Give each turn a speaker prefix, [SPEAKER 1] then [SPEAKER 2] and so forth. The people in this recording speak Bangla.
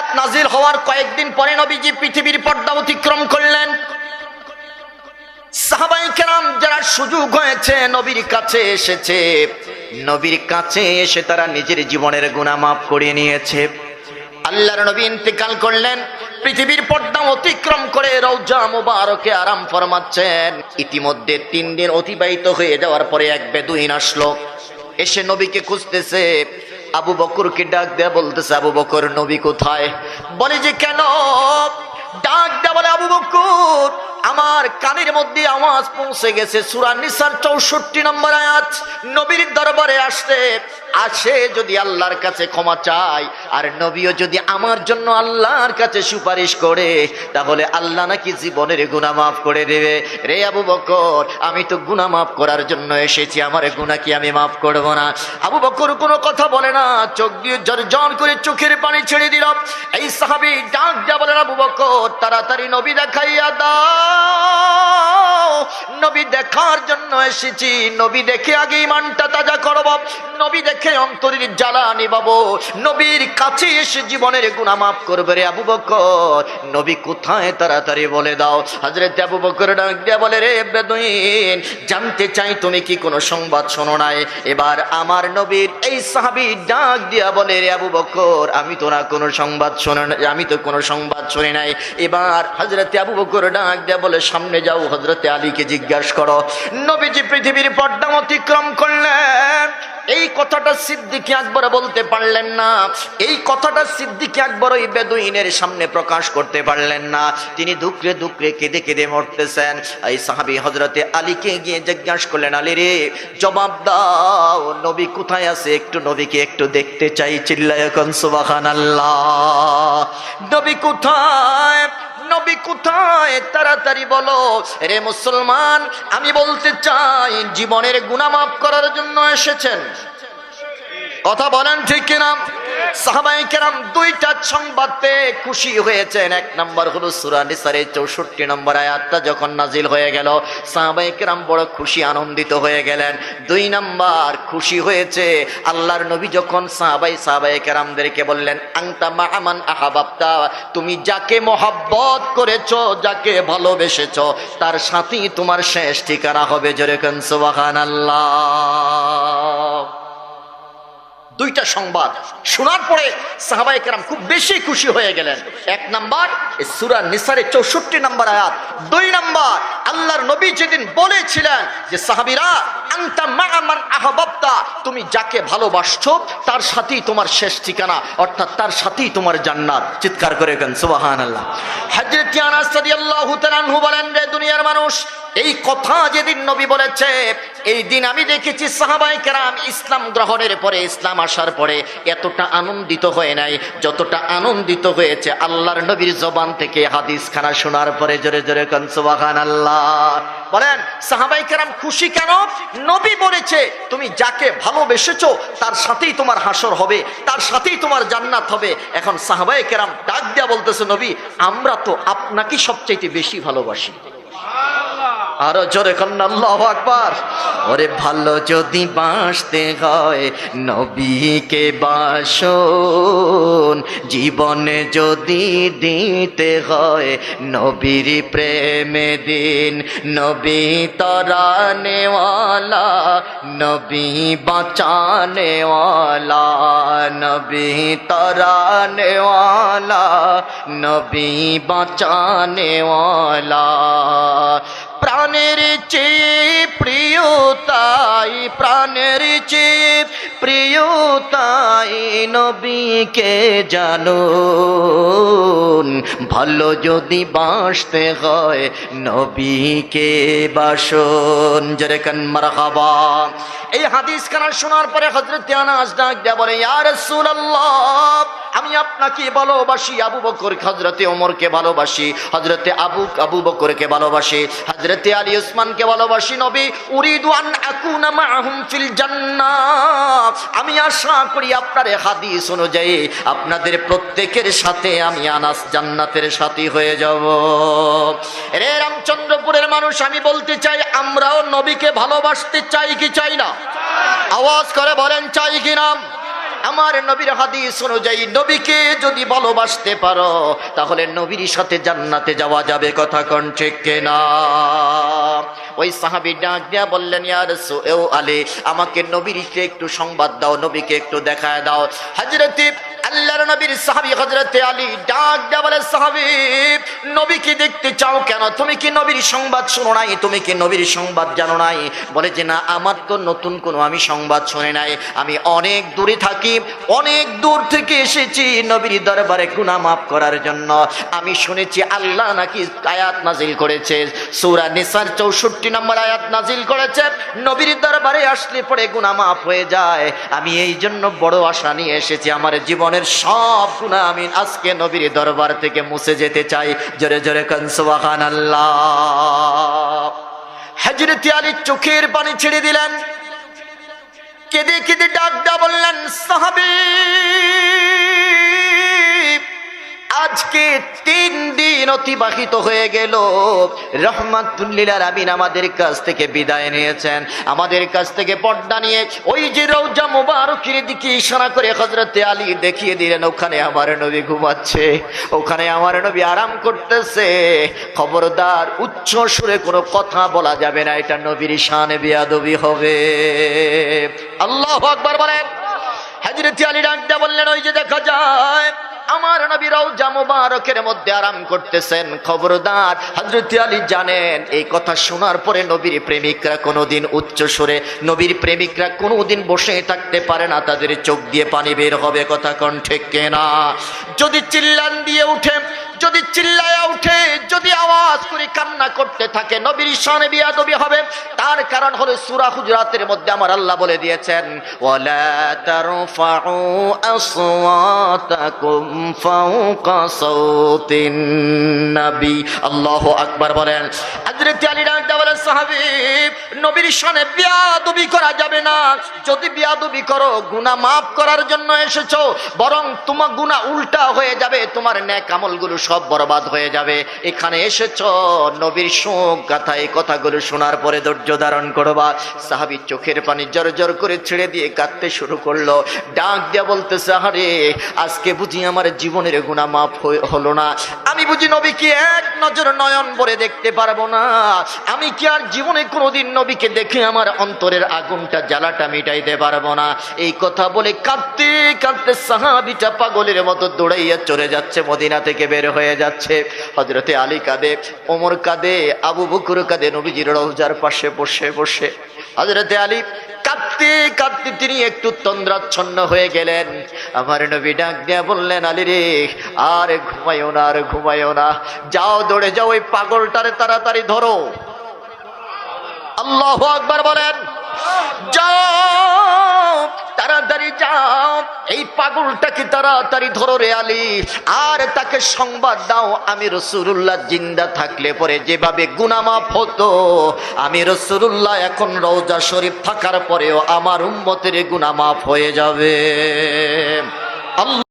[SPEAKER 1] আয়াত নাজিল হওয়ার কয়েকদিন পরে নবীজি পৃথিবীর পর্দা অতিক্রম করলেন। সাহাবায়ে কেরাম যারা সুযোগ হয়েছে নবীর কাছে এসেছে, নবীর কাছে এসে তারা নিজের জীবনের গুনাহ মাফ করে নিয়েছে। আল্লাহর নবী ইন্তেকাল করলেন, পৃথিবীর পর্দা অতিক্রম করে রওজা মুবারকে আরাম ফরমাচ্ছেন। ইতিমধ্যে 3 দিন অতিবাহিত হয়ে যাওয়ার পরে এক বেদুইন আসলো, এসে নবীকে খুঁজতেছে। আবু বকরকে ডাক দেয়া বলতেছে, আবু বকর নবী কোথায়? বলে যে কেন? ডাক দেয়া বলে, আবু বকর আমার কানের মধ্যে আওয়াজ পৌঁছে গেছে, সূরা নিসার 64 নম্বর আয়াত নবীর দরবারে আসে যদি আল্লাহর কাছে ক্ষমা চায়, আর নবীও যদি আমার জন্য আল্লাহর কাছে সুপারিশ করে, তাহলে আল্লাহ নাকি জীবনের গুনাহ মাফ করে দেবে। রে আবু বকর, আমি তো গুনাহ মাফ করার জন্য এসেছি, আমার গুনাহ কি আমি মাফ করব না? আবু বকর কোনো কথা বলে না, চোখ দিয়ে ঝরঝর করে চোখের পানি ছেড়ে দিল। এই সাহাবী ডাক দেয়া বলেন, আবু বকর তাড়াতাড়ি নবী দেখাইয়া দাও, নবী দেখার জন্য এসেছি, নবী দেখে আগে ঈমানটা তাজা করব, নবী দেখে অন্তরের জ্বালা নিবাবো, নবীর কাছে এসে জীবনের গুনাহ মাফ করবে। রে আবু বকর নবী কোথায় তাড়াতাড়ি বলে দাও। হযরত আবু বকর ডাক দিয়া বলে, রে বেদুইন জানতে চাই তুমি কি কোনো সংবাদ শোনো নাই? এবার আমার নবীর এই সাহাবী ডাক দিয়া বলে, রে আবু বকর আমি তো না কোনো সংবাদ শুনি, আমি তো কোনো সংবাদ শুনি নাই। এবার হযরত আবু বকর ডাক দিয়া বলে, সামনে যাও, হযরত আলীকে জিজ্ঞাসা করো। নবীজি পৃথিবীর পর্দা অতিক্রম করলেন। এই কথাটা সিদ্দিক আকবর বলতে পারলেন না, এই কথাটা সিদ্দিক আকবর ওই বেদুইনের সামনে প্রকাশ করতে পারলেন না। তিনি দুঃখে দুঃখে কেঁদে কেঁদে মরতেছেন। এই সাহাবী হযরতে আলীকে গিয়ে জিজ্ঞাসা করলেন, আলী রে জবাব দাও, নবী কোথায় আছে? একটু নবীকে একটু দেখতে চাই। চিল্লায়া কোন সুবহানাল্লাহ। নবী কোথায়? নবী কোথায়? তাড়াতাড়ি বলো। রে মুসলমান, আমি বলতে চাই জীবনের গুনাহ মাফ করার জন্য এসেছেন, কথা বলেন ঠিক কিনা? সাহাবায়ে কেরাম দুইটা সংবাদ পেয়ে খুশি হয়েছেন। এক নম্বর হলো সূরা নিসার 64 নম্বর আয়াতটা যখন নাজিল হয়ে গেল, সাহাবায়ে কেরাম বড় খুশি আনন্দিত হয়ে গেলেন। 2 নম্বর খুশি হয়েছে আল্লাহর নবী যখন সাহাবায়ে কেরামদেরকে বললেন, আনতা মা'মান আহাবাবতা, তুমি যাকে মহব্বত করেছো, যাকে ভালোবেসেছো, তার সাথেই তোমার শেষ ঠিকানা হবে। জোরে কোন সুবহানাল্লাহ। দুইটা সংবাদ শোনার পরে সাহাবায়ে কেরাম খুব বেশি খুশি হয়ে গেলেন। এক নাম্বার সূরা নিসার 64 নম্বর আয়াত, 2 নাম্বার আল্লাহর নবী যেদিন বলেছিলেন যে সাহাবীরা আনতা মা'মান আহাবাবতা, তুমি যাকে ভালোবাসছো তার সাথেই তোমার শেষ ঠিকানা, অর্থাৎ তার সাথেই তোমার জান্নাত। চিৎকার করে কেন সুবহানাল্লাহ। হযরত আনাস রাদিয়াল্লাহু তাআলা আনহু বলেন, রে দুনিয়ার মানুষ, এই কথা যেদিন নবী বলেছে, এই দিন আমি দেখেছি সাহাবায়ে কেরাম ইসলাম গ্রহণের পরে, ইসলাম আসার পরে এতটা আনন্দিত হয় নাই যতটা আনন্দিত হয়েছে আল্লাহর নবীর জবান থেকে হাদিস খানা শোনার পরে। জোরে জোরে কোন সুবহানাল্লাহ। বলেন সাহাবায়ে কেরাম খুশি কেন? নবী বলেছে তুমি যাকে ভালোবেসেছো তার সাথেই তোমার হাসর হবে, তার সাথেই তোমার জান্নাত হবে। এখন সাহাবায়ে কেরাম ডাক দিয়া বলতেছে, নবী আমরা তো আপনাকে সবচাইতে বেশি ভালোবাসি। আরো জোরে কন্না আল্লাহু আকবার। ওরে ভালো যদি বাসতে হয় নবীকে বাসুন, জীবনে যদি দিতে হয় নবীর প্রেমে দিন। নবী তরানেওয়ালা, নবী বাঁচানেওয়ালা, নবী তরানেওয়ালা, নবী বাঁচানেওয়ালা। প্রাণের চেয়ে প্রিয়তাই, প্রাণের চেয়ে প্রিয়তাই নবীকে জানুন। ভালো যদি বাসতে হয় নবীকে বাসুন। জোরে কান মারহাবা। এই হাদিস খানা শোনার পরে হযরত আনাস ডাক দিয়া বলে, ইয়া রাসূলুল্লাহ আমি আপনাকে ভালোবাসি, আবু বকর হযরতে ওমরকে ভালোবাসি, হযরতে আবু বকরকে ভালোবাসি, হযরতে আলী উসমানকে ভালোবাসি। নবী উরিদু আন আকুনা মাআহুম ফিল জান্নাহ, আমি আশা করি আপনার হাদিস অনুযায়ী আপনাদের প্রত্যেকের সাথে আমি আনাস জান্নাতের সাথী হয়ে যাব। রে রামচন্দ্রপুরের মানুষ, আমি বলতে চাই আমরাও নবীকে ভালোবাসতে চাই কি চাই না? আওয়াজ করে বলেন চাই কি না? আমার নবীর হাদিস অনুযায়ী নবীকে যদি ভালোবাসতে পারো তাহলে নবীর সাথে জান্নাতে যাওয়া যাবে, কথা কোন ঠিক কিনা? ওই সাহাবী ডাক দিয়া বললেন, ইয়া রাসূল আলী, আমাকে নবীর একটু সংবাদ দাও, নবীকে একটু দেখায় দাও। হযরত আল্লাহর নবীর সাহাবী হযরত আলী ডাক দিয়া বলে, সাহাবী নবীকে দেখতে চাও কেন? তুমি কি নবীর সংবাদ শোনো নাই? তুমি কি নবীর সংবাদ জানো নাই? বলে যে না, আমার তো নতুন কোনো আমি সংবাদ শুনি নাই, আমি অনেক দূরে থাকি, অনেক দূর থেকে এসেছি নবীর দরবারে গুনাহ মাফ করার জন্য। আমি শুনেছি আল্লাহ নাকি আয়াত নাজিল করেছে, সূরা নিসার 64 নম্বর আয়াত নাজিল করেছে, নবীর দরবারে আসলে পরে গুনাহ মাফ হয়ে যায়। আমি এই জন্য বড় আশা নিয়ে এসেছি, আমার জীবনের সব গুনাহ আমি আজকে নবীর দরবার থেকে মুছে যেতে চাই। জোরে জোরে কান সুবহানাল্লাহ। হযরত আলী চোখের পানি ছেড়ে দিলেন, কেঁদে কেঁদে ডাক দা বললেন, সাহাবী আজকে 3 দিন অতিবাহিত হয়ে গেল, রহমাতুল লিল আলামিন আমাদের কাছ থেকে বিদায় নিয়েছেন, আমাদের কাছ থেকে পর্দা নিয়ে ওই যে রওজা মুবারকের দিকে ইশারা করে হযরত আলী দেখিয়ে দিলেন, ওখানে আমার নবী ঘুমাচ্ছে, ওখানে আমার নবী আরাম করতেছে। খবরদার উচ্চ সুরে কোনো কথা বলা যাবে না, এটা নবীর শানে বেয়াদবি হবে। আল্লাহু আকবার বলেন। হযরত আলী ডাক দিয়ে বললেন, ওই যে দেখা যায় আমার নবী রওজা মুবারকের মধ্যে আরাম করতেছেন। খবরদার, হযরত আলী জানেন এই কথা শোনার পরে নবীর প্রেমিকরা কোনোদিন উচ্চ সুরে, নবীর প্রেমিকরা কোনোদিন বসে থাকতে পারে না, তাদের চোখ দিয়ে পানি বের হবে, কথা কোন ঠিক কিনা? যদি চিল্লান দিয়ে উঠে, যদি চিল্লায়া উঠে, যদি আওয়াজ করে কান্না করতে থাকে, নবীর শানে বেয়াদবি হবে। তার কারণ হলো সূরা হুজুরাতের মধ্যে আমার আল্লাহ বলে দিয়েছেন, ওয়ালা তারফাউ আসওয়াতাকুম ফাওকা সাওতিন নবী। আল্লাহু আকবার বলেন। হযরত আলী রাদিয়াল্লাহু তাআলা বলেন, সাহাবী নবীর শানে বেয়াদবি করা যাবে না। যদি বেয়াদবি করো, গুনাহ maaf করার জন্য এসেছো, বরং তোমার গুনাহ উল্টা হয়ে যাবে, তোমার নেক আমলগুলো সব বরবাদ হয়ে যাবে। এখানে এসেছো নবীর শোক গাথা, এই কথাগুলো শোনার পরে ধৈর্য ধারণ করবা। সাহাবী চোখের পানি জড়জড় করে ছেড়ে দিয়ে কাঁদতে শুরু করলো, ডাক দিয়া বলতেছে, আরে আজকে বুঝি আমার জীবনের গুনাহ মাফ হলো না, আমি বুঝি নবীকে এক নজর নয়ন ভরে দেখতে পারবো না, আমি কি আর জীবনে কোনোদিন নবীকে দেখে আমার অন্তরের আগুনটা জ্বালাটা মিটাইতে পারবো না। এই কথা বলে কাঁদতে কাঁদতে সাহাবীটা পাগলের মতো দৌড়াইয়া চলে যাচ্ছে, মদিনা থেকে বের হয়ে যাচ্ছে। হযরতে আলী কাঁদে, ওমর কাঁদে, আবু বকর কাঁদে, নবীজির রওজার পাশে বসে বসে হযরতে আলী কাঁদতে কাঁদতে তিনি একটু তন্দ্রাচ্ছন্ন হয়ে গেলেন। আমার নবী ডাক দিয়া বললেন, আলী রে, আর ঘুমাইও না, আর ঘুমাইও না, যাও দৌড়ে যাও, ওই পাগলটারে তাড়াতাড়ি ধরো। আল্লাহু আকবার বলেন। যাও তাড়াতাড়ি যাও, এই পাগলটাকে তাড়াতাড়ি ধরো রে আলী, আর তাকে সংবাদ দাও আমি রাসূলুল্লাহ জিন্দা থাকলে পরে যেভাবে গুনাহ মাফ হতো, আমি রাসূলুল্লাহ এখন রওজা শরীফ থাকার পরেও আমার উম্মতের গুনাহ মাফ হয়ে যাবে। আল্লাহ